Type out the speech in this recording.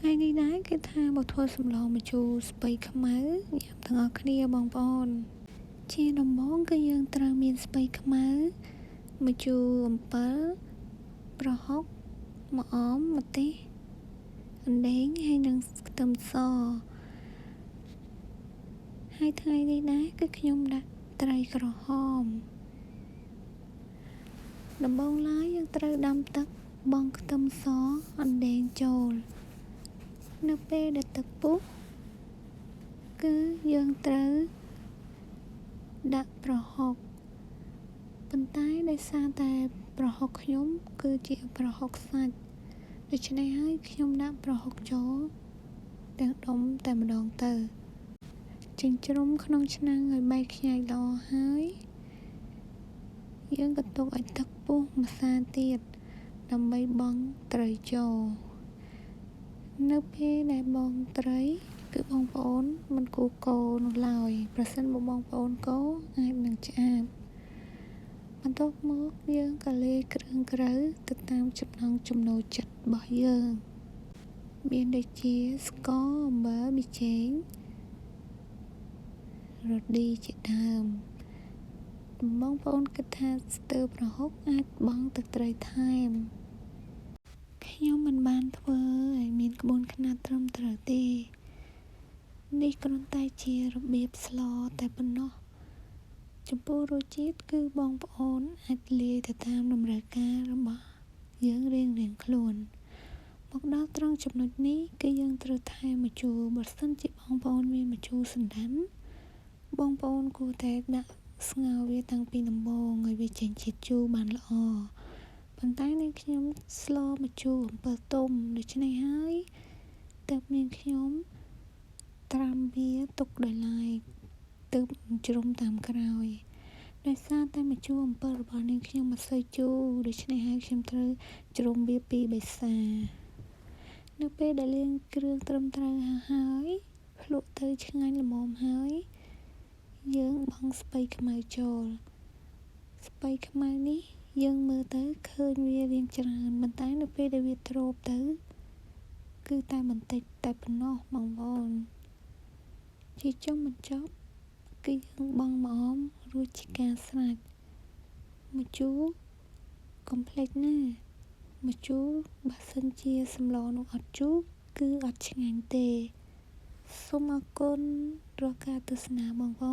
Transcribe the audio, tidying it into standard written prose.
ថ្ងៃនេះដែរគេថាបើធ្វើសម្លម្ជូរស្ពៃខ្មៅញ៉ាំទាំងអស់គ្នាបងប្អូនជាដំបូងគឺយើងត្រូវមានស្ពៃខ្មៅម្ជូរអំពិលប្រហុកម្អមម្ទេសអណ្ដែងហើយនិងខ្ទឹមសហើយថ្ងៃនេះដែរគឺខ្ញុំដាក់ត្រីក្រហមដំបូងឡើយយើងត្រូវដាំទឹកបង់ខ្ទឹមសអណ្ដែងចូលនៅពេលដែលទឹកពុះគឺយើងត្រូវដាក់ប្រហុកប៉ុន្តែដោយសារតែប្រហុកខ្ញុំគឺជាប្រហុកសាច់ដូច្នេះហើយខ្ញុំដាក់ប្រហុកចូលទាំងដុំតែម្ដងទៅចិញ្ច្រុំក្នុងឆ្នាំងឲ្យបែកខ្ញែកល្អហើយយើងក៏ទុកឲ្យទឹកពុះម្សៅទៀតដើម្បីបង់ត្រីចូលនៅពេលដែលបង់ត្រីគឺបងប្អូនមិនគួរកូរនោះឡើយប្រសិនបើបងប្អូនកូរអាចនឹងឆ្អាបបន្ទាប់មកយើងក៏លាយគ្រឿងក្រៅទៅតាមចំណង់ចំណូលចិត្តរបស់យើងមានដូចជាស្ករអំបិលប៊ីចេងរ៉តឌីជាដើមបងប្អូនគិតថាស្ទើរប្រហុកអាចបង់ទឹកត្រីថែមខ្ញុំមិនបានធ្វើឲ្យមានក្បួនខ្នាតត្រឹមត្រូវទេនេះគ្រាន់តែជារបៀបស្លតែប៉ុណ្ណោះចំពោះរសជាតិគឺបងប្អូនអាចលាយទៅតាមតម្រូវការរបស់យើងរៀងៗខ្លួនមកដល់ត្រង់ចំណុចនេះគឺយើងត្រូវថែមម្ជូរបើសិនជាបងប្អូនមានម្ជូរសណ្តាន់បងប្អូនគួរតែដាក់ស្ងោរវាតាំងពីដំបូងឲ្យវាចេញជាតិជូរបានល្អប៉ុន្តែនាងខ្ញុំស្លម្ជូរអំពិលទុំដូច្នេះហើយទើបនាងខ្ញុំត្រាំវាទុកដោយឡែកទើបជ្រុំតាមក្រោយដោយសារតែម្ជូរអំពិលរបស់នាងខ្ញុំមិនសូវជូរដូច្នេះហើយខ្ញុំត្រូវជ្រុំវា2 បិសានៅពេលដែលលាងគ្រឿងត្រឹមត្រូវហើយភ្លក់ទៅឆ្ងាញ់ល្មមហើយយើងបង់ស្ពៃខ្មៅចូលស្ពៃខ្មៅនេះយើងមើលទៅឃើញវារាងច្រើនប៉ុន្តែនៅពេលដែលវាទ្របទៅគឺតែបន្តិចតែប៉ុណ្ណោះបងប្អូនជាចុងបញ្ចប់គឺយើងបង់ម្អមរួចជាការស្រេចម្ជូរកុំភ្លេចណាម្ជូរបើសិនជាសម្លនោះអត់ជូរគឺអត់ឆ្ងាញ់ទេសូមអរគុណរាល់ការទស្សនាបងប្អូន